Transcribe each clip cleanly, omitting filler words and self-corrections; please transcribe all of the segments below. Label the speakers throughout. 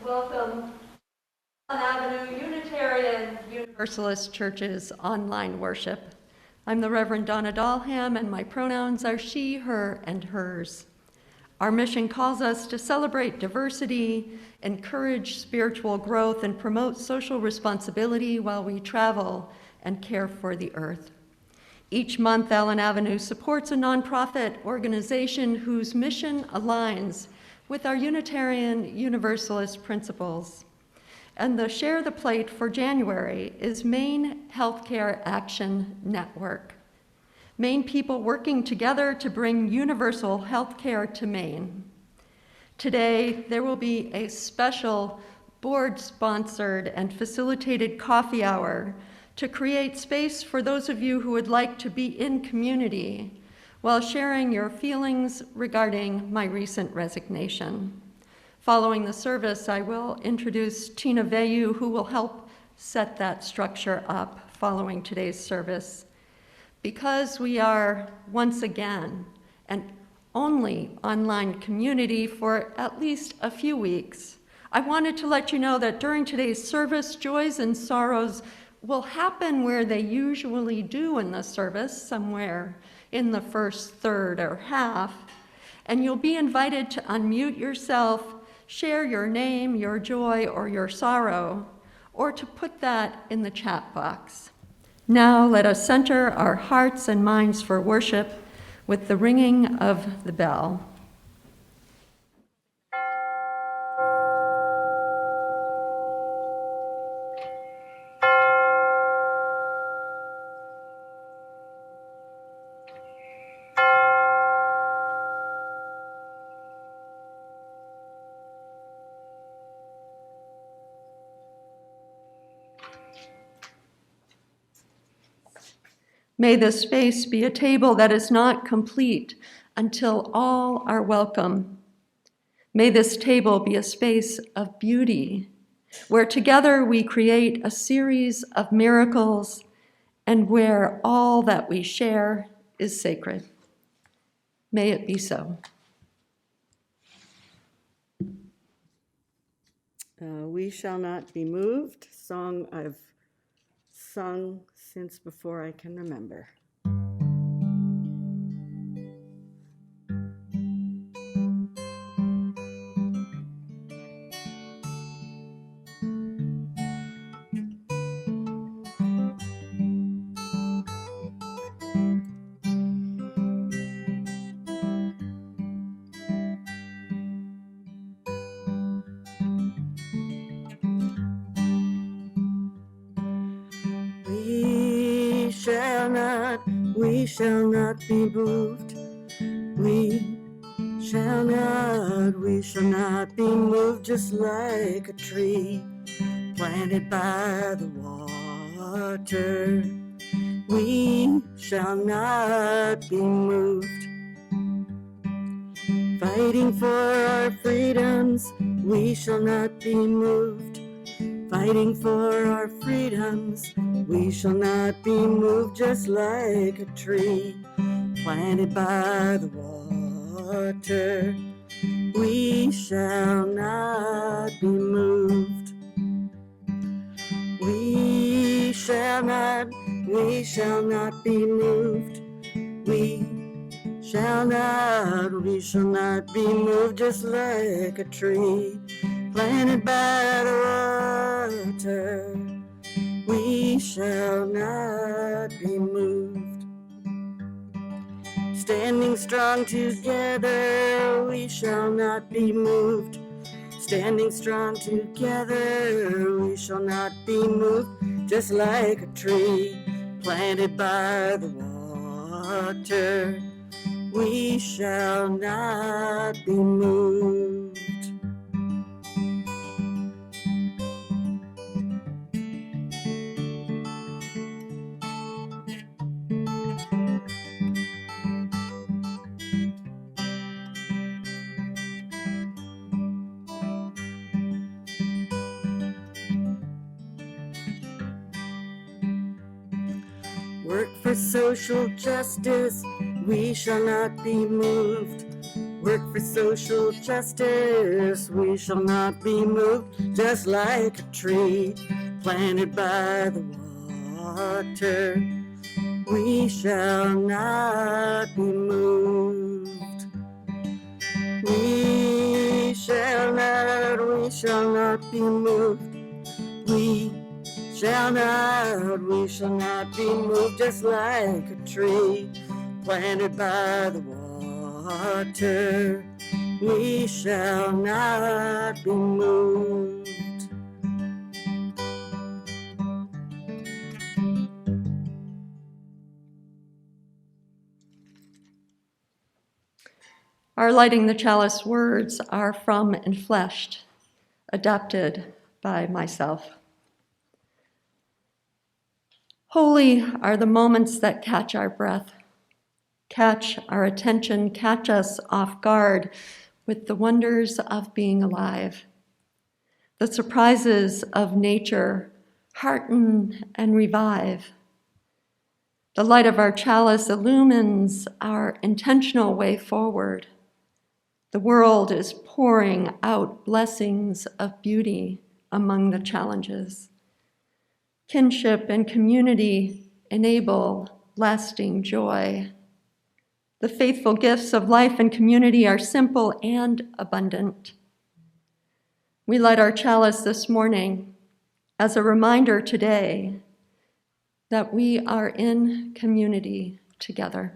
Speaker 1: Welcome on Avenue Unitarian Universalist Church's online worship. I'm the Reverend Donna Dahlham, and my pronouns are she, her, and hers. Our mission calls us to celebrate diversity, encourage spiritual growth, and promote social responsibility while we travel and care for the earth. Each month, Allen Avenue supports a nonprofit organization whose mission aligns with our Unitarian Universalist principles. And the Share the Plate for January is Maine Healthcare Action Network. Maine people working together to bring universal healthcare to Maine. Today, there will be a special board-sponsored and facilitated coffee hour to create space for those of you who would like to be in community while sharing your feelings regarding my recent resignation. Following the service, I will introduce Tina Veyu, who will help set that structure up following today's service. Because we are, once again, an only online community for at least a few weeks, I wanted to let you know that during today's service, joys and sorrows will happen where they usually do in the service, somewhere in the first third or half, and you'll be invited to unmute yourself, share your name, your joy, or your sorrow, or to put that in the chat box. Now let us center our hearts and minds for worship with the ringing of the bell. May this space be a table that is not complete until all are welcome. May this table be a space of beauty, where together we create a series of miracles and where all that we share is sacred. May it be so.
Speaker 2: We Shall Not Be Moved, song I've sung since before I can remember. We shall not be moved. We shall not be moved, just like a tree planted by the water. We shall not be moved. Fighting for our freedoms, we shall not be moved. Fighting for our freedoms, we shall not be moved, just like a tree planted by the water. We shall not be moved. We shall not be moved. We shall not be moved, just like a tree planted by the water. We shall not be moved. Standing strong together, we shall not be moved. Standing strong together, we shall not be moved, just like a tree planted by the water. We shall not be moved. Work for social justice, we shall not be moved. Work for social justice, we shall not be moved, just like a tree planted by the water. We shall not be moved. We shall not be moved. We shall not be moved, just like a tree planted by the water. We shall not be moved.
Speaker 1: Our lighting the chalice words are from Enfleshed, adapted by myself. Holy are the moments that catch our breath, catch our attention, catch us off guard with the wonders of being alive. The surprises of nature hearten and revive. The light of our chalice illumines our intentional way forward. The world is pouring out blessings of beauty among the challenges. Kinship and community enable lasting joy. The faithful gifts of life and community are simple and abundant. We light our chalice this morning as a reminder today that we are in community together.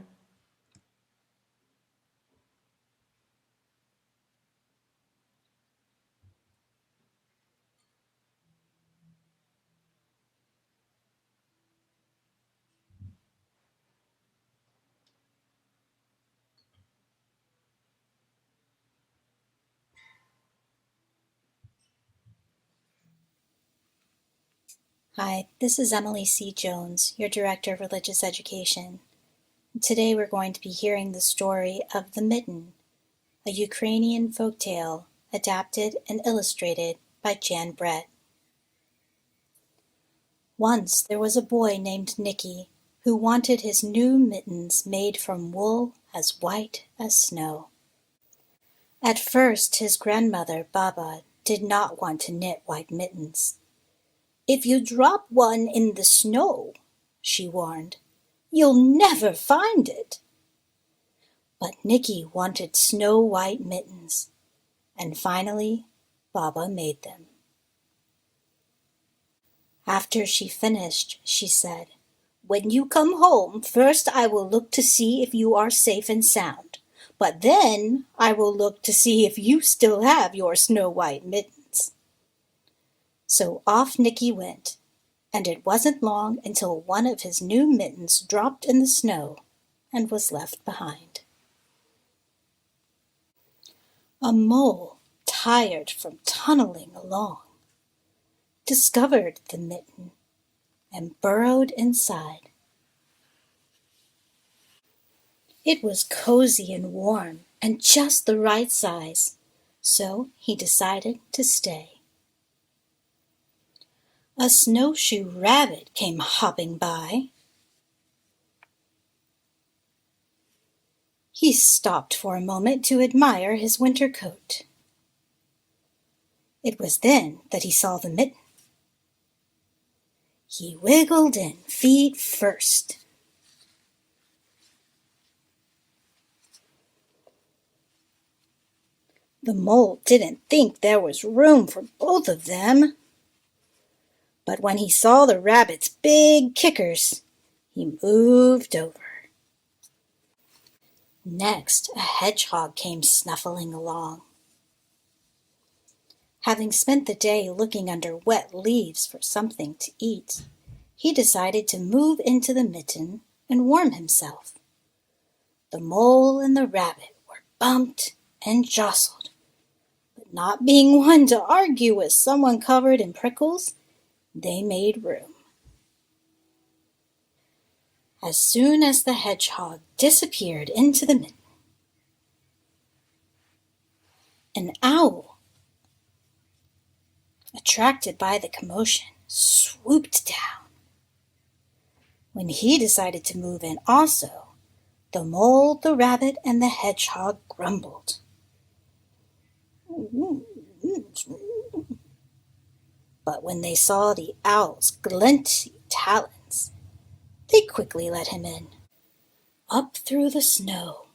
Speaker 3: Hi, this is Emily C. Jones, your Director of Religious Education. Today we're going to be hearing the story of The Mitten, a Ukrainian folktale adapted and illustrated by Jan Brett. Once there was a boy named Nicky who wanted his new mittens made from wool as white as snow. At first his grandmother, Baba, did not want to knit white mittens. "If you drop one in the snow," she warned, "you'll never find it." But Nicky wanted snow-white mittens, and finally Baba made them. After she finished, she said, "When you come home, first I will look to see if you are safe and sound, but then I will look to see if you still have your snow-white mittens." So off Nicky went, and it wasn't long until one of his new mittens dropped in the snow and was left behind. A mole, tired from tunneling along, discovered the mitten and burrowed inside. It was cozy and warm and just the right size, so he decided to stay. A snowshoe rabbit came hopping by. He stopped for a moment to admire his winter coat. It was then that he saw the mitten. He wiggled in, feet first. The mole didn't think there was room for both of them. But when he saw the rabbit's big kickers, he moved over. Next, a hedgehog came snuffling along. Having spent the day looking under wet leaves for something to eat, he decided to move into the mitten and warm himself. The mole and the rabbit were bumped and jostled, but not being one to argue with someone covered in prickles, they made room. As soon as the hedgehog disappeared into the mitten, an owl, attracted by the commotion, swooped down. When he decided to move in also, the mole, the rabbit, and the hedgehog grumbled. But when they saw the owl's glinty talons, they quickly let him in. Up through the snow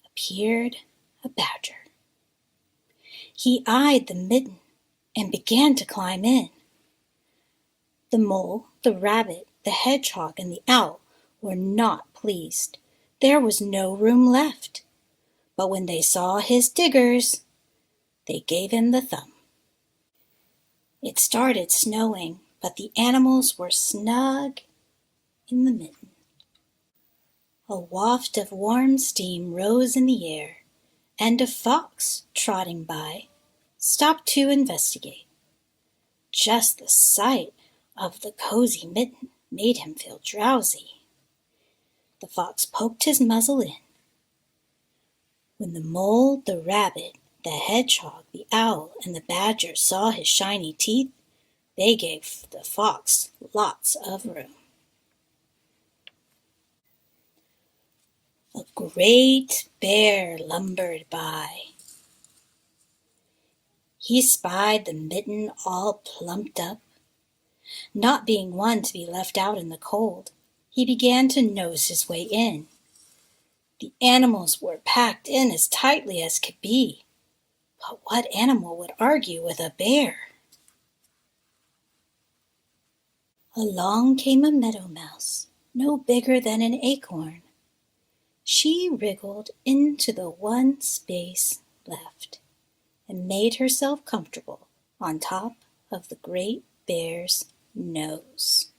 Speaker 3: appeared a badger. He eyed the mitten and began to climb in. The mole, the rabbit, the hedgehog, and the owl were not pleased. There was no room left. But when they saw his diggers, they gave him the thumb. It started snowing, but the animals were snug in the mitten. A waft of warm steam rose in the air, and a fox, trotting by, stopped to investigate. Just the sight of the cozy mitten made him feel drowsy. The fox poked his muzzle in. When the mole, the rabbit, the hedgehog, the owl, and the badger saw his shiny teeth, they gave the fox lots of room. A great bear lumbered by. He spied the mitten all plumped up. Not being one to be left out in the cold, he began to nose his way in. The animals were packed in as tightly as could be. But what animal would argue with a bear? Along came a meadow mouse, no bigger than an acorn. She wriggled into the one space left and made herself comfortable on top of the great bear's nose.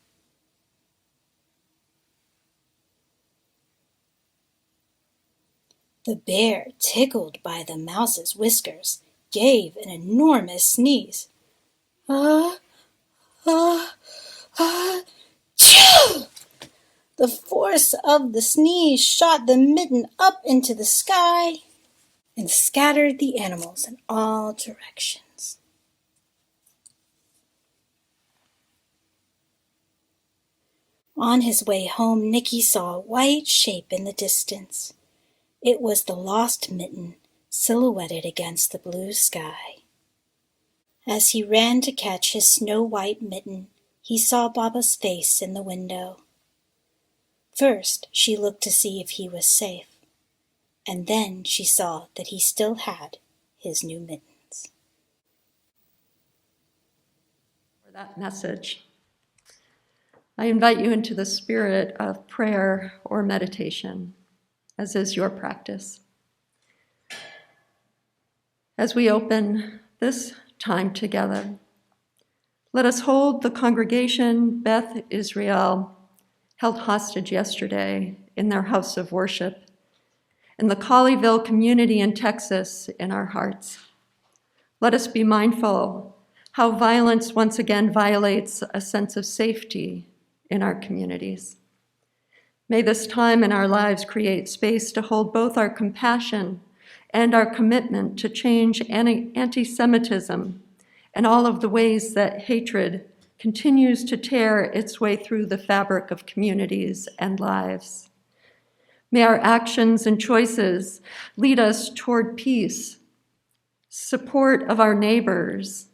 Speaker 3: The bear, tickled by the mouse's whiskers, gave an enormous sneeze. Ah, ah, ah, choo! The force of the sneeze shot the mitten up into the sky and scattered the animals in all directions. On his way home, Nicky saw a white shape in the distance. It was the lost mitten, silhouetted against the blue sky. As he ran to catch his snow-white mitten, he saw Baba's face in the window. First, she looked to see if he was safe, and then she saw that he still had his new mittens.
Speaker 1: For that message, I invite you into the spirit of prayer or meditation, as is your practice. As we open this time together, let us hold the congregation Beth Israel held hostage yesterday in their house of worship, and the Colleyville community in Texas in our hearts. Let us be mindful how violence once again violates a sense of safety in our communities. May this time in our lives create space to hold both our compassion and our commitment to change anti-Semitism and all of the ways that hatred continues to tear its way through the fabric of communities and lives. May our actions and choices lead us toward peace, support of our neighbors,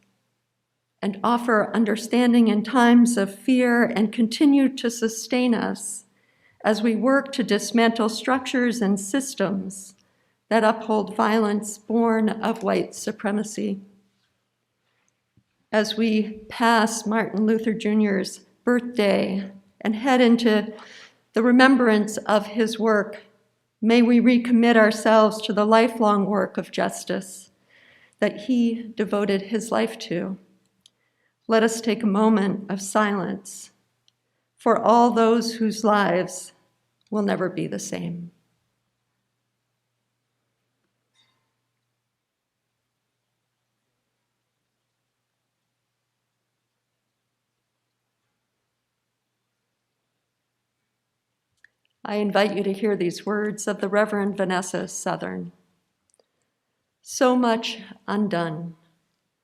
Speaker 1: and offer understanding in times of fear and continue to sustain us as we work to dismantle structures and systems that uphold violence born of white supremacy. As we pass Martin Luther Jr.'s birthday and head into the remembrance of his work, may we recommit ourselves to the lifelong work of justice that he devoted his life to. Let us take a moment of silence for all those whose lives will never be the same. I invite you to hear these words of the Reverend Vanessa Southern. So much undone,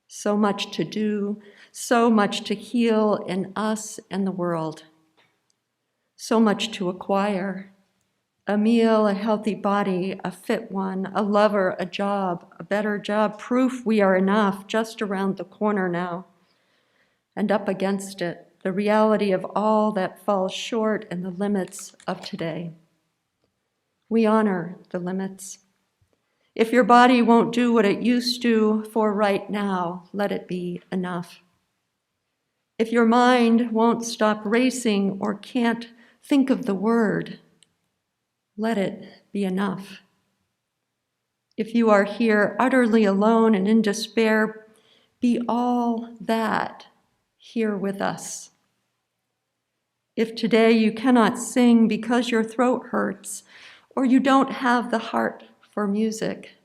Speaker 1: so much to do, so much to heal in us and the world, so much to acquire, a meal, a healthy body, a fit one, a lover, a job, a better job, proof we are enough just around the corner now. And up against it, the reality of all that falls short and the limits of today. We honor the limits. If your body won't do what it used to for right now, let it be enough. If your mind won't stop racing or can't think of the word, let it be enough. If you are here utterly alone and in despair, be all that here with us. If today you cannot sing because your throat hurts or you don't have the heart for music,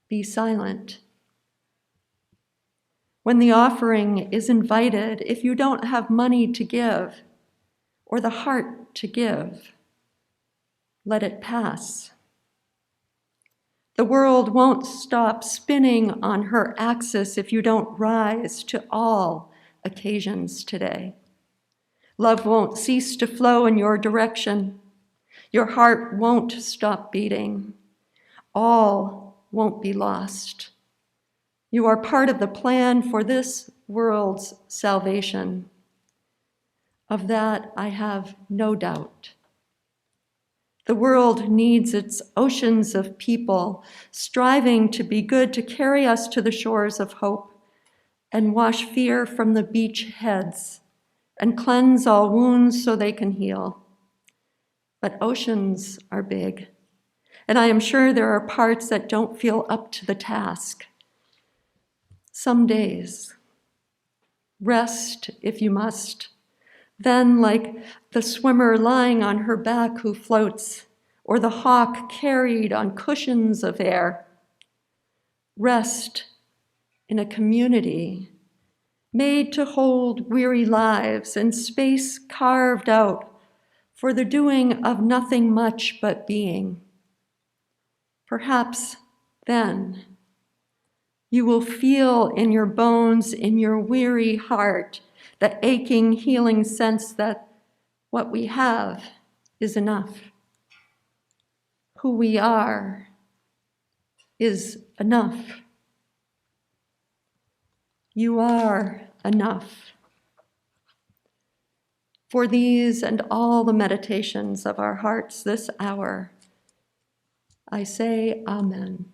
Speaker 1: be silent. When the offering is invited, if you don't have money to give or the heart to give, let it pass. The world won't stop spinning on her axis if you don't rise to all occasions today. Love won't cease to flow in your direction. Your heart won't stop beating. All won't be lost. You are part of the plan for this world's salvation. Of that, I have no doubt. The world needs its oceans of people striving to be good, to carry us to the shores of hope and wash fear from the beach heads and cleanse all wounds so they can heal. But oceans are big, and I am sure there are parts that don't feel up to the task. Some days, rest if you must. Then, like the swimmer lying on her back who floats, or the hawk carried on cushions of air, rest in a community made to hold weary lives in space carved out for the doing of nothing much but being. Perhaps then you will feel in your bones, in your weary heart, the aching, healing sense that what we have is enough. Who we are is enough. You are enough. For these and all the meditations of our hearts this hour, I say Amen.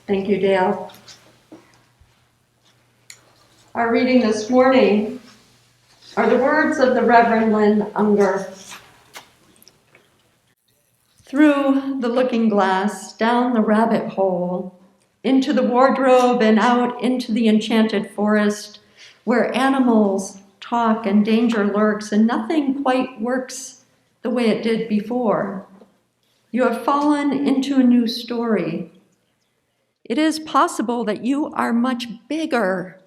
Speaker 1: Thank you, Dale. Our reading this morning are the words of the Reverend Lynn Unger. Through the looking glass, down the rabbit hole, into the wardrobe and out into the enchanted forest, where animals talk and danger lurks and nothing quite works the way it did before. You have fallen into a new story. It is possible that you are much bigger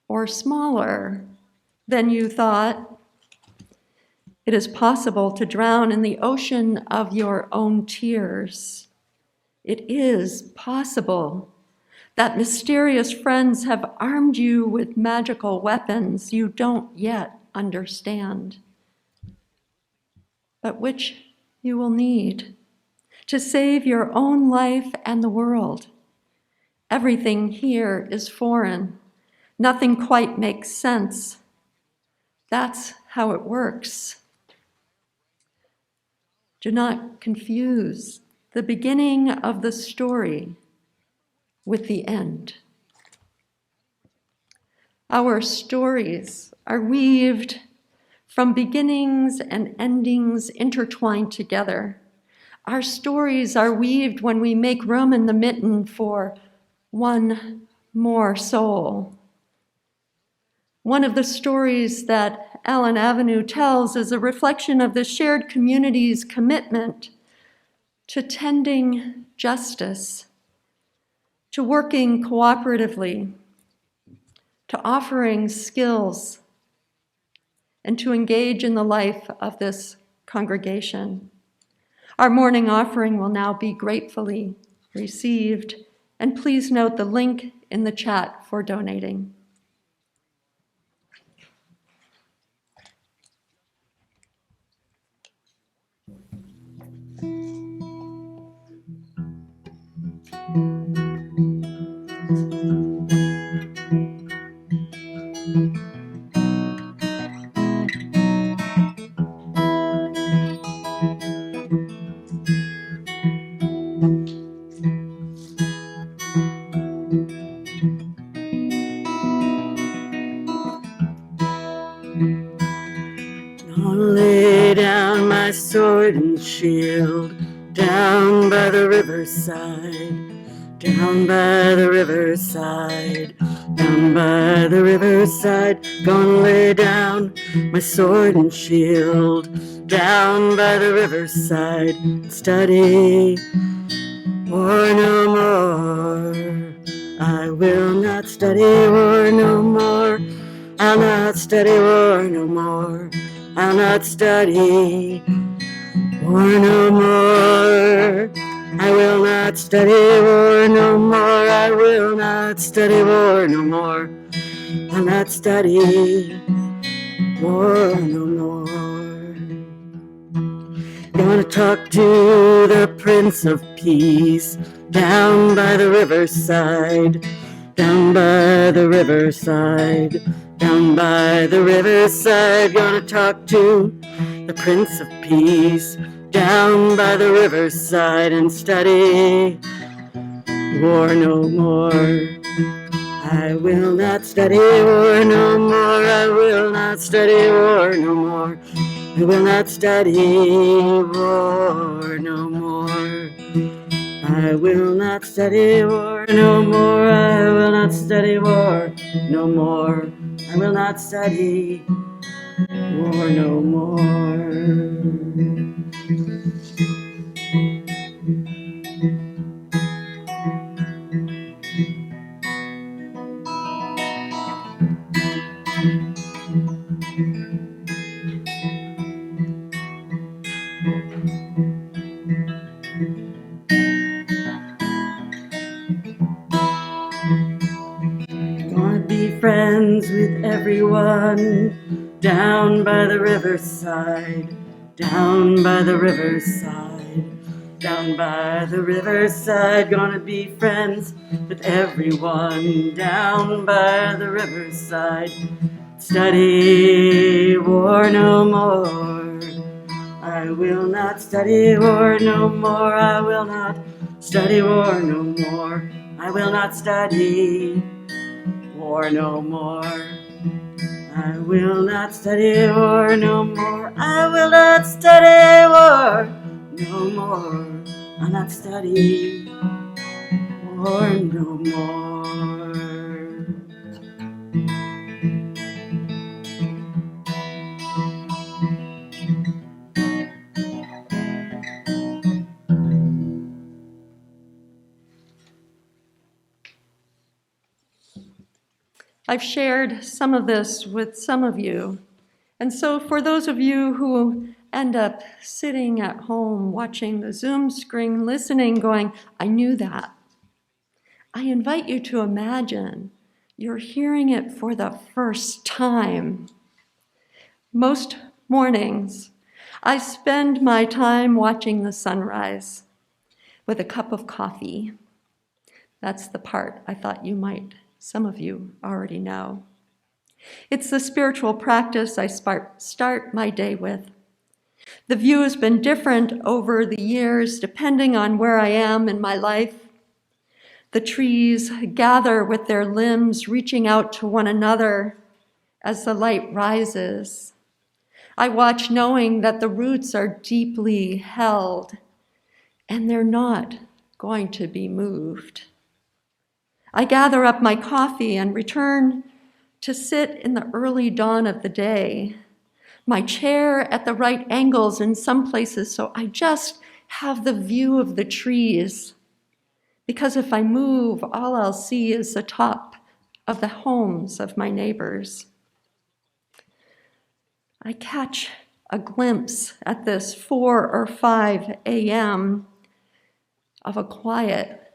Speaker 1: or smaller than you thought. It is possible to drown in the ocean of your own tears. It is possible that mysterious friends have armed you with magical weapons you don't yet understand, but which you will need to save your own life and the world. Everything here is foreign. Nothing quite makes sense. That's how it works. Do not confuse the beginning of the story with the end. Our stories are weaved from beginnings and endings intertwined together. Our stories are weaved when we make room in the mitten for one more soul. One of the stories that Allen Avenue tells is a reflection of the shared community's commitment to tending justice, to working cooperatively, to offering skills, and to engage in the life of this congregation. Our morning offering will now be gratefully received, and please note the link in the chat for donating.
Speaker 2: I'll lay down my sword and shield down by the riverside, down by the riverside, down by the riverside. Gonna lay down my sword and shield down by the riverside, study war no more. I will not study war no more. I'll not study war no more. I'll not study war no more. I will not study war no more. I will not study war no more. I'll not study war no more. Gonna talk to the Prince of Peace down by the riverside, down by the riverside, down by the riverside. Gonna talk to the Prince of Peace down by the riverside and study war no more. I will not study war no more. I will not study war no more. I will not study war no more. I will not study war no more. I will not study war no more. I will not study war no more. Gonna be friends with everyone down by the riverside, down by the riverside, down by the riverside. Gonna be friends with everyone down by the riverside. Study war no more. I will not study war no more. I will not study war no more. I will not study war no more. I will not study war no more. I will not study war no more. I'll not study war no more.
Speaker 1: I've shared some of this with some of you. And so for those of you who end up sitting at home watching the Zoom screen, listening, going, I knew that, I invite you to imagine you're hearing it for the first time. Most mornings, I spend my time watching the sunrise with a cup of coffee. That's the part I thought some of you already know. It's the spiritual practice I start my day with. The view has been different over the years, depending on where I am in my life. The trees gather with their limbs reaching out to one another as the light rises. I watch knowing that the roots are deeply held and they're not going to be moved. I gather up my coffee and return to sit in the early dawn of the day, my chair at the right angles in some places so I just have the view of the trees. Because if I move, all I'll see is the top of the homes of my neighbors. I catch a glimpse at this 4 or 5 a.m. of a quiet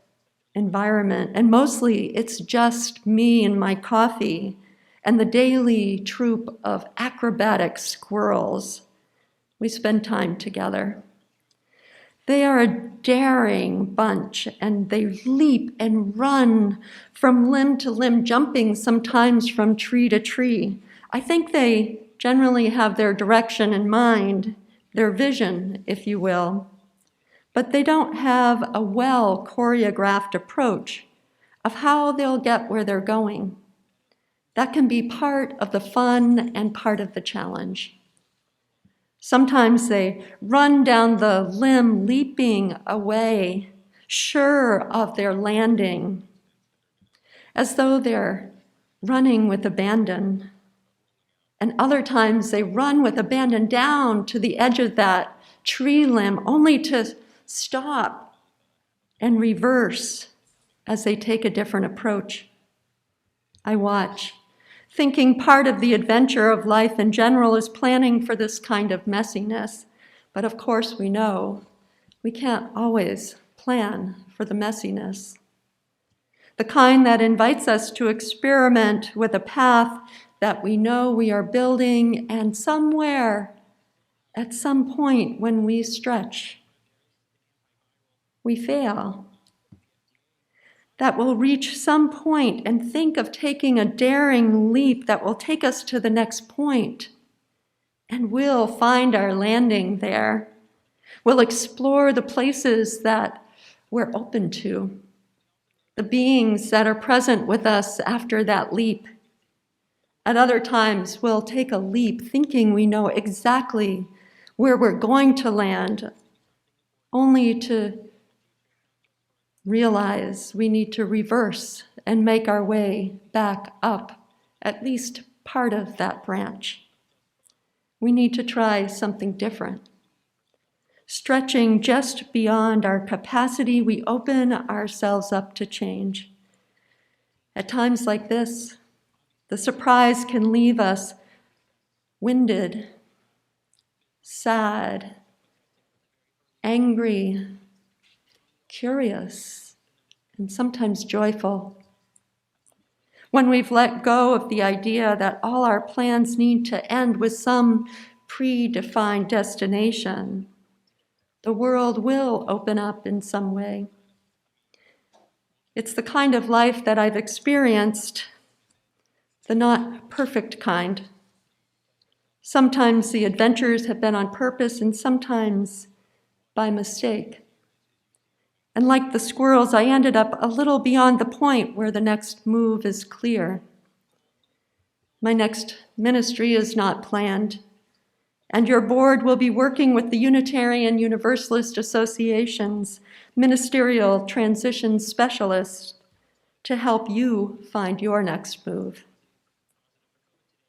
Speaker 1: environment, and mostly it's just me and my coffee and the daily troop of acrobatic squirrels. We spend time together. They are a daring bunch, and they leap and run from limb to limb, jumping sometimes from tree to tree. I think they generally have their direction in mind, their vision, if you will, but they don't have a well choreographed approach of how they'll get where they're going. That can be part of the fun and part of the challenge. Sometimes they run down the limb, leaping away, sure of their landing, as though they're running with abandon. And other times they run with abandon down to the edge of that tree limb, only to stop and reverse as they take a different approach. I watch, thinking part of the adventure of life in general is planning for this kind of messiness, But of course we know we can't always plan for the messiness, the kind that invites us to experiment with a path that we know we are building, and somewhere, at some point when we stretch, we fail. That we'll reach some point and think of taking a daring leap that will take us to the next point, and we'll find our landing there. We'll explore the places that we're open to, the beings that are present with us after that leap. At other times, we'll take a leap thinking we know exactly where we're going to land, only to realize we need to reverse and make our way back up at least part of that branch. We need to try something different. Stretching just beyond our capacity, we open ourselves up to change. At times like this, the surprise can leave us winded, sad, angry, curious, and sometimes joyful. When we've let go of the idea that all our plans need to end with some predefined destination, the world will open up in some way. It's the kind of life that I've experienced, the not perfect kind. Sometimes the adventures have been on purpose and sometimes by mistake. And like the squirrels, I ended up a little beyond the point where the next move is clear. My next ministry is not planned, and your board will be working with the Unitarian Universalist Association's ministerial transition specialist to help you find your next move.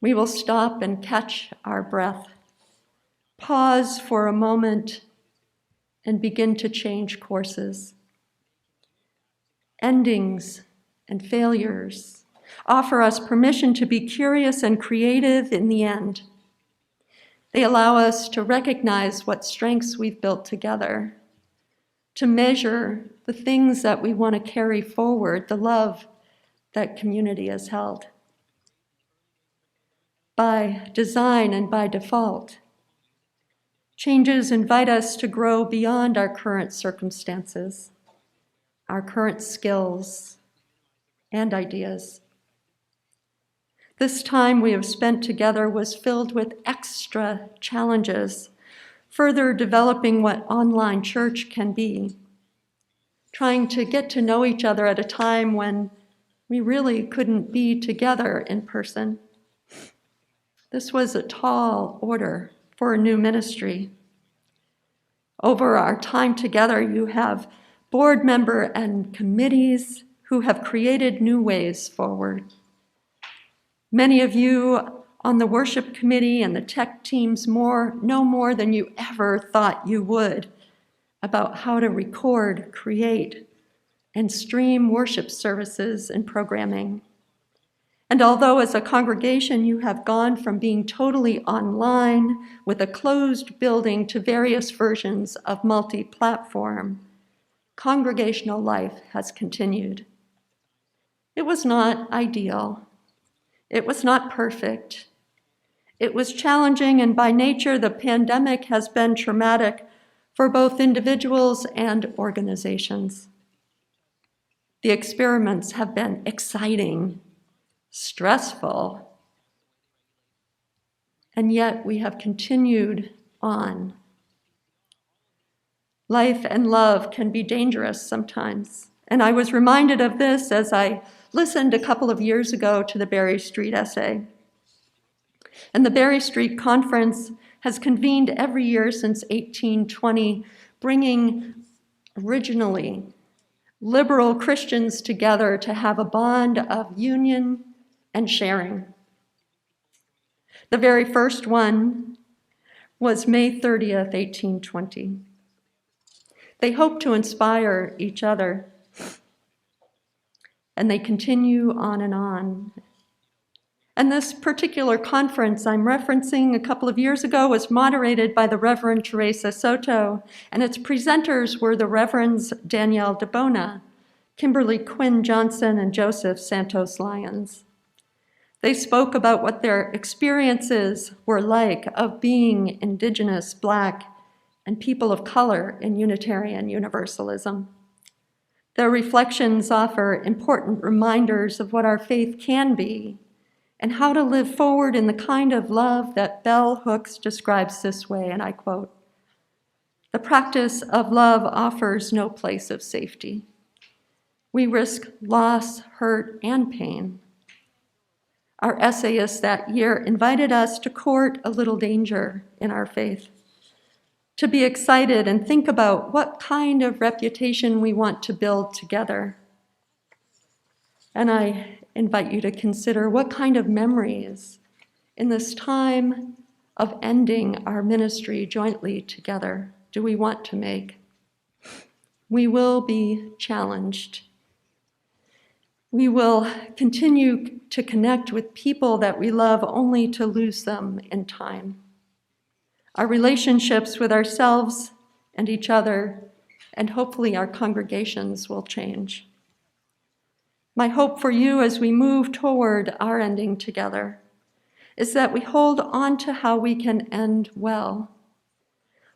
Speaker 1: We will stop and catch our breath, pause for a moment, and begin to change courses. Endings and failures offer us permission to be curious and creative in the end. They allow us to recognize what strengths we've built together, to measure the things that we want to carry forward, the love that community has held. By design and by default, changes invite us to grow beyond our current circumstances, our current skills and ideas. This time we have spent together was filled with extra challenges, further developing what online church can be, trying to get to know each other at a time when we really couldn't be together in person. This was a tall order for a new ministry. Over our time together, you have board member and committees who have created new ways forward. Many of you on the worship committee and the tech teams know more than you ever thought you would about how to record, create, and stream worship services and programming. And although as a congregation you have gone from being totally online with a closed building to various versions of multi-platform, congregational life has continued. It was not ideal. It was not perfect. It was challenging, and by nature, the pandemic has been traumatic for both individuals and organizations. The experiments have been exciting, stressful, and yet we have continued on. Life and love can be dangerous sometimes, and I was reminded of this as I listened a couple of years ago to the Berry Street essay. And the Berry Street Conference has convened every year since 1820, bringing originally liberal Christians together to have a bond of union and sharing. The very first one was May 30th, 1820. They hope to inspire each other, and they continue on and on. And this particular conference I'm referencing a couple of years ago was moderated by the Reverend Teresa Soto, and its presenters were the Reverends Danielle DeBona, Kimberly Quinn Johnson, and Joseph Santos Lyons. They spoke about what their experiences were like of being Indigenous, Black, and people of color in Unitarian Universalism. Their reflections offer important reminders of what our faith can be and how to live forward in the kind of love that Bell Hooks describes this way, and I quote, "The practice of love offers no place of safety. We risk loss, hurt, and pain. Our essayist that year invited us to court a little danger in our faith, to be excited and think about what kind of reputation we want to build together. And I invite you to consider what kind of memories in this time of ending our ministry jointly together do we want to make? We will be challenged. We will continue to connect with people that we love only to lose them in time. Our relationships with ourselves and each other, and hopefully our congregations, will change. My hope for you as we move toward our ending together is that we hold on to how we can end well,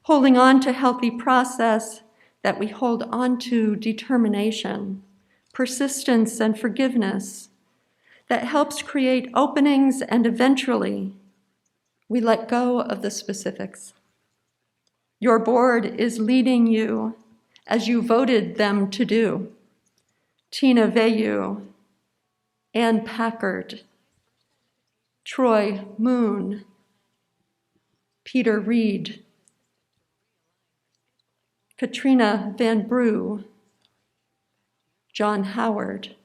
Speaker 1: holding on to healthy process, that we hold on to determination, persistence, and forgiveness that helps create openings, and eventually we let go of the specifics. Your board is leading you as you voted them to do. Tina Veyu, Ann Packard, Troy Moon, Peter Reed, Katrina Van Broo, John Howard,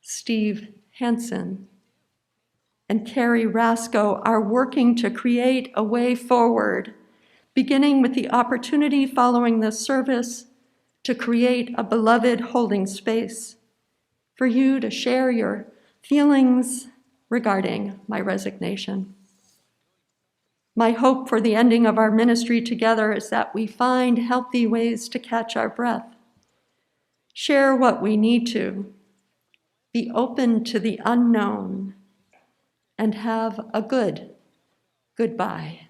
Speaker 1: Steve Hansen, and Carrie Rasco are working to create a way forward, beginning with the opportunity following this service to create a beloved holding space for you to share your feelings regarding my resignation. My hope for the ending of our ministry together is that we find healthy ways to catch our breath, share what we need to, be open to the unknown, and have a good goodbye.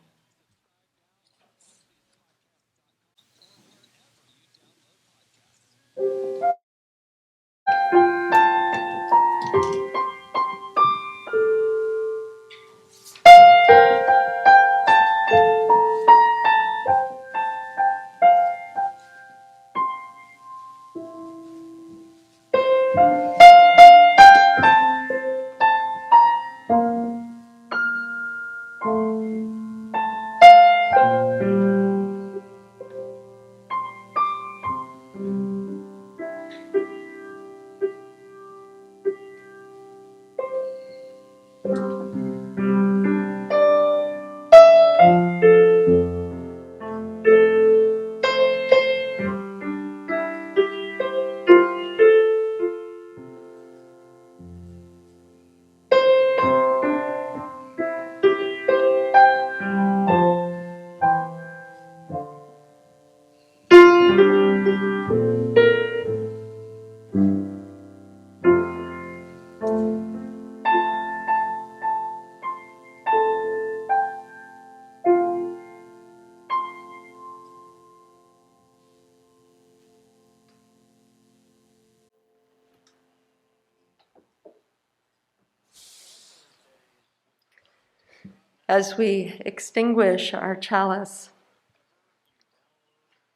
Speaker 1: As we extinguish our chalice,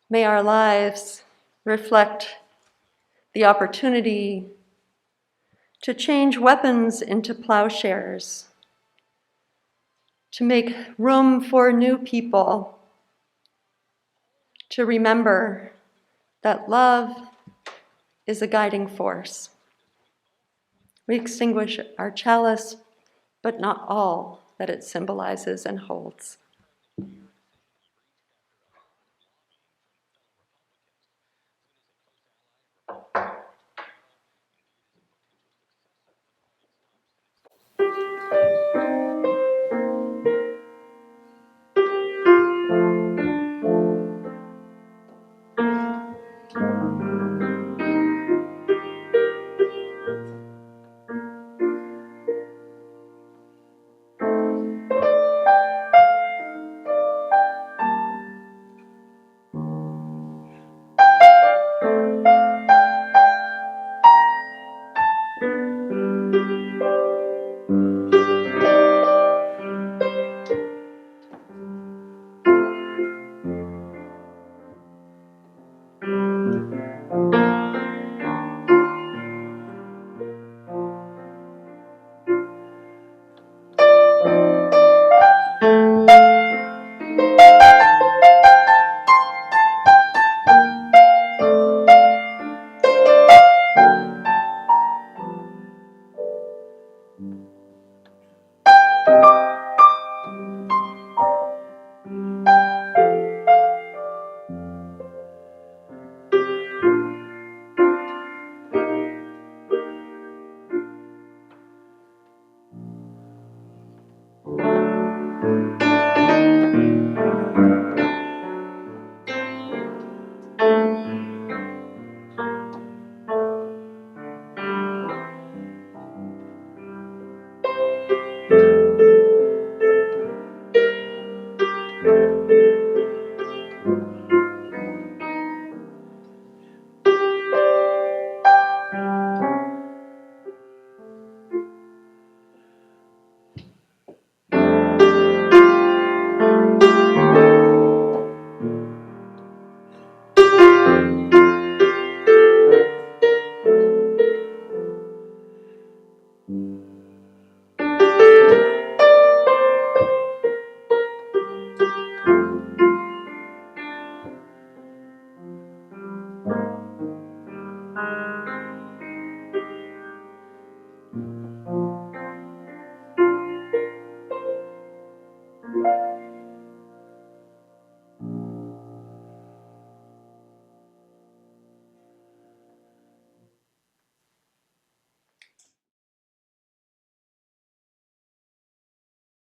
Speaker 1: may our lives reflect the opportunity to change weapons into plowshares, to make room for new people, to remember that love is a guiding force. We extinguish our chalice, but not all that it symbolizes and holds.